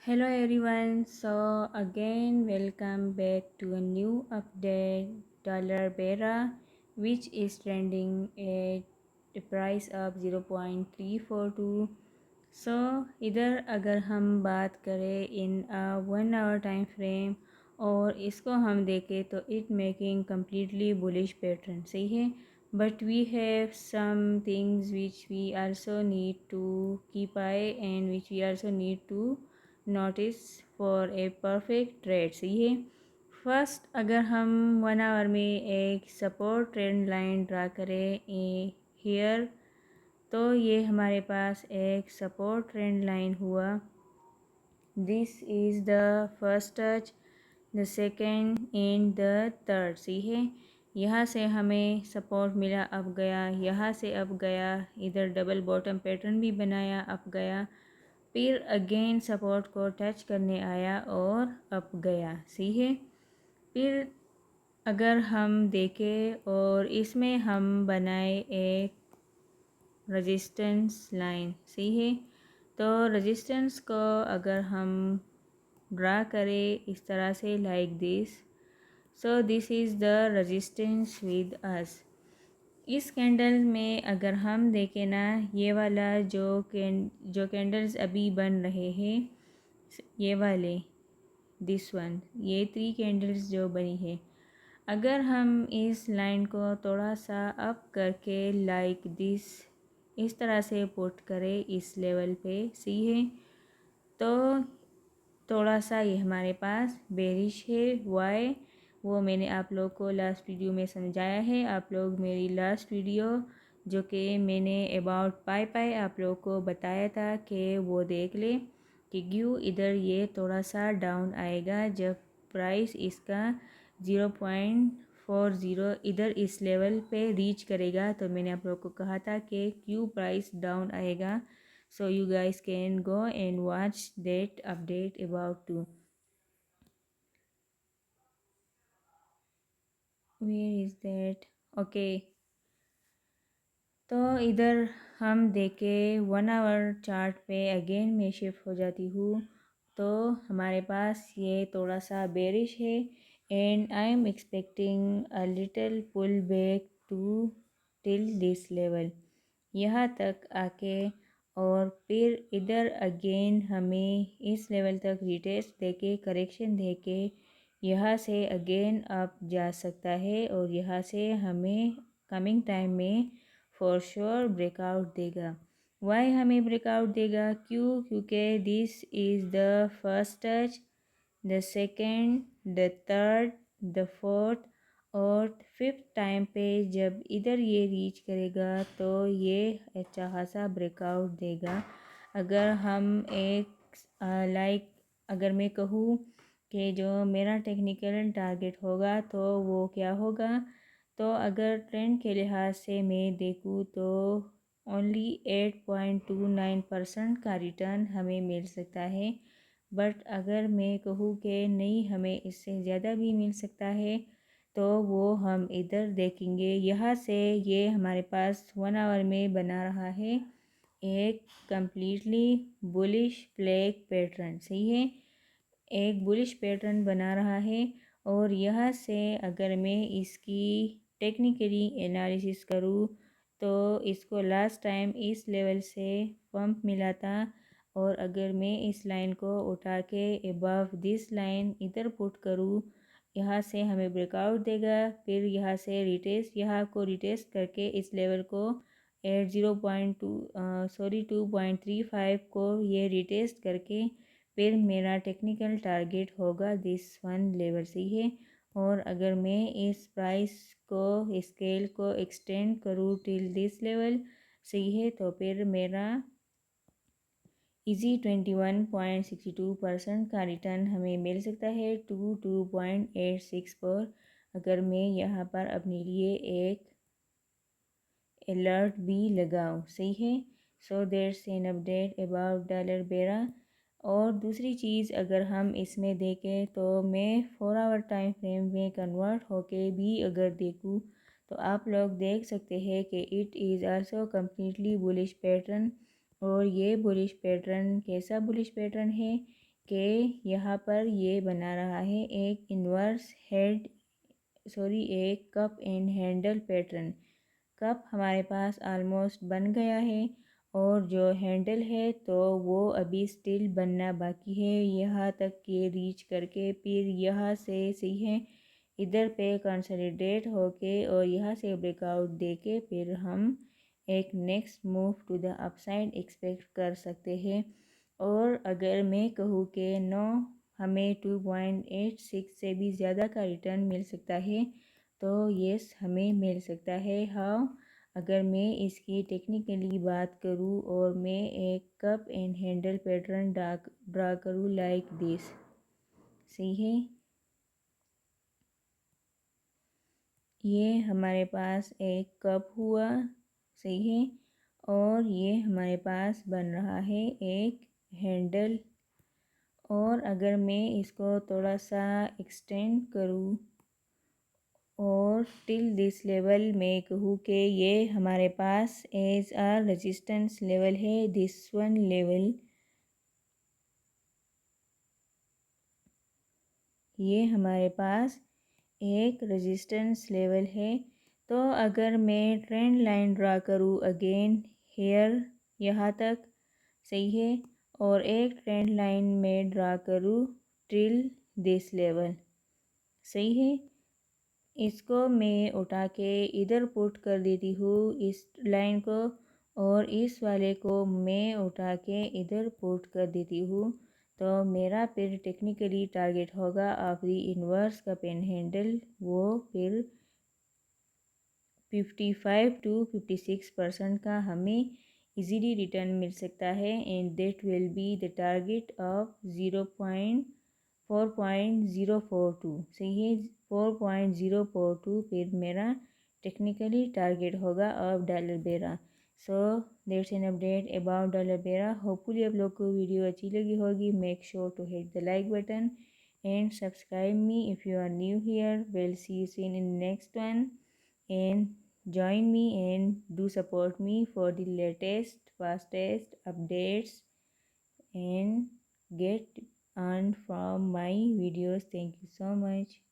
Hello everyone. So again welcome back to a new update. Dollar Bera, which is trending at the price of 0.342. So इधर अगर हम बात करें इन 1 hour time frame और इसको हम देखें तो it making completely bullish pattern सही है. But we have some things which we also need to keep eye and which we also need to notice for a perfect trade सही है. First अगर हम 1 आवर में एक सपोर्ट ट्रेंड लाइन ड्रा करें hair तो ये हमारे पास एक सपोर्ट ट्रेंड लाइन हुआ. This is the first touch, the second and the third सही है. यहाँ से हमें सपोर्ट मिला अब गया, यहाँ से अब गया, इधर डबल बॉटम पैटर्न भी बनाया अब गया, फिर अगेन सपोर्ट को टच करने आया और अप गया सही है. फिर अगर हम देखें और इसमें हम बनाए एक रेजिस्टेंस लाइन सही है. तो रेजिस्टेंस को अगर हम ड्रा करें इस तरह से like this, so this is the resistance with us. इस कैंडल में अगर हम देखें ना, ये वाला जो कैंडल्स अभी बन रहे हैं ये वाले, दिस वन, ये 3 कैंडल्स जो बनी है, अगर हम इस लाइन को थोड़ा सा अप करके लाइक दिस इस तरह से पुट करें इस लेवल पे सी है तो थोड़ा सा ये हमारे पास बेरिश है. वाई वो मैंने आप लोग को लास्ट वीडियो में समझाया है. आप लोग मेरी लास्ट वीडियो जो कि मैंने अबाउट पाई आप लोग को बताया था कि वो देख ले कि क्यों इधर ये थोड़ा सा डाउन आएगा जब प्राइस इसका 0.40 इधर इस लेवल पे रीच करेगा. तो मैंने आप लोग को कहा था कि क्यों प्राइस डाउन आएगा. So you guys can go and watch that update about too. Where is that? Okay. तो इधर हम देखें 1 आवर चार्ट पे अगेन मैं शिफ्ट हो जाती हूँ तो हमारे पास ये थोड़ा सा बेरिश है and I am expecting a little pull back to till this level यहाँ तक आके, और फिर इधर अगेन हमें इस लेवल तक रिटेस्ट देके करेक्शन देके यहाँ से अगेन अप जा सकता है और यहाँ से हमें कमिंग टाइम में फॉर श्योर ब्रेकआउट देगा. वाई हमें ब्रेकआउट देगा? क्यों? क्योंकि this is the first touch, the second, the third, the fourth और फिफ्थ टाइम पे जब इधर ये रीच करेगा तो ये अच्छा खासा ब्रेकआउट देगा. अगर हम एक लाइक अगर मैं कहूँ कि जो मेरा टेक्निकल टारगेट होगा तो वो क्या होगा, तो अगर ट्रेंड के लिहाज से मैं देखूँ तो ओनली 8.29% का रिटर्न हमें मिल सकता है. बट अगर मैं कहूँ कि नहीं हमें इससे ज़्यादा भी मिल सकता है तो वो हम इधर देखेंगे. यहाँ से ये हमारे पास 1 आवर में बना रहा है एक कम्प्लीटली बुलिश फ्लैग पैटर्न सही है. एक बुलिश पैटर्न बना रहा है और यहाँ से अगर मैं इसकी टेक्निकली एनालिसिस करूँ तो इसको लास्ट टाइम इस लेवल से पंप मिला था और अगर मैं इस लाइन को उठा के अबव दिस लाइन इधर पुट करूँ यहाँ से हमें ब्रेकआउट देगा. फिर यहाँ से रिटेस्ट, यहाँ को रिटेस्ट करके इस लेवल को एट 2.35 को ये रिटेस्ट करके फिर मेरा टेक्निकल टारगेट होगा दिस वन लेवल सही है. और अगर मैं इस प्राइस को स्केल को एक्सटेंड करूँ टिल दिस लेवल सही है तो फिर मेरा इजी 21.62% का रिटर्न हमें मिल सकता है टू 2.86 पर. अगर मैं यहाँ पर अपने लिए एक अलर्ट भी लगाऊँ सही है. सो that's an update about dollar बेरा. और दूसरी चीज़ अगर हम इसमें देखें तो मैं 4 आवर टाइम फ्रेम में कन्वर्ट होके भी अगर देखूँ तो आप लोग देख सकते हैं कि it is also completely bullish pattern. और ये बुलिश पैटर्न कैसा बुलिश पैटर्न है के यहाँ पर ये बना रहा है एक इन्वर्स एक cup and handle pattern. Cup हमारे पास ऑलमोस्ट बन गया है और जो हैंडल है तो वो अभी स्टिल बनना बाकी है, यहाँ तक के रीच करके फिर यहाँ से सही है इधर पे कंसोलिडेट होके और यहाँ से ब्रेकआउट देके फिर हम एक next move to the upside expect कर सकते हैं। और अगर मैं कहूँ कि नो हमें 2.86 से भी ज़्यादा का रिटर्न मिल सकता है तो यस हमें मिल सकता है। हाउ, अगर मैं इसकी टेक्निकली बात करूँ और मैं एक cup and handle pattern draw करूँ लाइक दिस, सही है। ये हमारे पास एक कप हुआ, सही है, और ये हमारे पास बन रहा है एक हैंडल। और अगर मैं इसको थोड़ा सा एक्सटेंड करूँ और टिल दिस लेवल में कहूँ कि ये हमारे पास एज अ रेजिस्टेंस लेवल है, दिस वन लेवल, ये हमारे पास एक रेजिस्टेंस लेवल है। तो अगर मैं ट्रेंड लाइन ड्रा करूँ अगेन हेयर यहाँ तक, सही है, और एक ट्रेंड लाइन में ड्रा करूँ टिल दिस लेवल, सही है। इसको मैं उठा के इधर पुट कर देती हूँ इस लाइन को, और इस वाले को मैं उठा के इधर पुट कर देती हूँ। तो मेरा फिर टेक्निकली टारगेट होगा ऑफ द इन्वर्स का पेन हैंडल, वो फिर 55 टू 56% का हमें इजीली रिटर्न मिल सकता है and that will be the target of 4.042, सही है, 4.042 फिर मेरा टेक्निकली टारगेट होगा ऑफ डॉलर बेरा। So that's an update about dollar बेरा। होपफुली आप लोग को वीडियो अच्छी लगी होगी। Make sure to hit the like button and subscribe me if you are new here. Will see you soon in next one and join me and do support me for the latest fastest updates and get earned from my videos. Thank you so much.